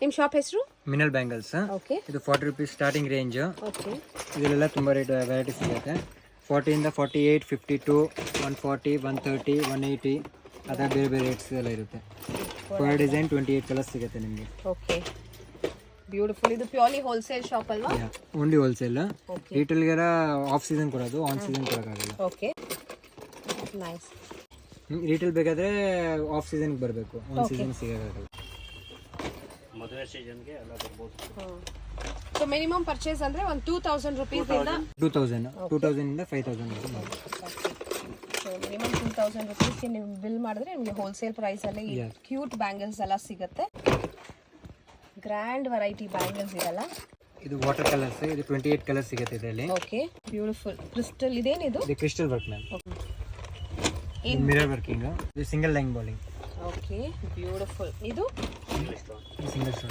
ನಿಮ್ಮ ಶಾಪ್ ಹೆಸರು? ಮಿನಲ್ bangles. Okay. ಇದು 40 rupees ಸ್ಟಾರ್ಟಿಂಗ್ ರೇಂಜ್. ಓಕೆ. ಇದರಲ್ಲೆಲ್ಲ ತುಂಬ ವೆರೈಟಿ ಸಿಗುತ್ತೆ. 40 ಇಂದ 48, 52, 140, 130, 180 ಅದರ ಬೇರೆ ಬೇರೆ ರೇಟ್ಸ್ ಎಲ್ಲ ಇರುತ್ತೆ. ಫಾರ್ ಡಿಸೈನ್ 28 ಕಲರ್ಸ್ ಸಿಗುತ್ತೆ ನಿಮಗೆ. Okay, beautiful. ಇದು ಪ್ಯೂರ್ಲಿ ಹೋಲ್ಸೇಲ್ ಶಾಪ್ ಅಲ್ವಾ? Only wholesale. ಓಕೆ. ರೀಟೇಲ್ಗೆಲ್ಲ ಆಫ್ ಸೀಸನ್ ಕೊಡೋದು, ಆನ್ ಸೀಸನ್ ಕೊಡೋಕ್ಕಾಗಲ್ಲ. Okay, nice. ರೀಟೇಲ್ ಬೇಕಾದರೆ ಆಫ್ ಸೀಸನ್ಗೆ ಬರಬೇಕು, ಆನ್ ಸೀಸನ್ ಸಿಗೋಕ್ಕಾಗಲ್ಲ. ಮದುವೆ ಸೀಸನ್ಗೆ ಎಲ್ಲ ಬರ್ಬೋದು. ಸೊ ಮಿನಿಮಮ್ ಪರ್ಚೇಸ್ ಅಂದರೆ ಒಂದು 2000 rupees ಇಂದ 2000 ಇಂದ 5000 ಸೊ ಮಿನಿಮಮ್ 2000 rupeesಗೆ ನೀವು ಬಿಲ್ ಮಾಡಿದ್ರೆ ನಿಮಗೆ ಹೋಲ್ಸೇಲ್ ಪ್ರೈಸಲ್ಲಿ ಈ ಕ್ಯೂಟ್ ಬ್ಯಾಂಗಲ್ಸ್ ಎಲ್ಲ ಸಿಗುತ್ತೆ. ಗ್ರ್ಯಾಂಡ್ ವೆರೈಟಿ ಬ್ಯಾಂಗಲ್ಸ್ ಇದೆಲ್ಲ. ಇದು ವಾಟರ್ ಕಲರ್ಸ್. ಇದು 28 ಕಲರ್ಸ್ ಸಿಗುತ್ತೆ ಇದರಲ್ಲಿ. Okay, beautiful. ಕ್ರಿಸ್ಟಲ್ ಇದೇನಿದು? ಇದು crystal work ma'am. Mirror working. ಇದು single line balling. Okay, beautiful. ಇದು ಇಂಗ್ಲಿಷ್ ಸಿಂಗಲ್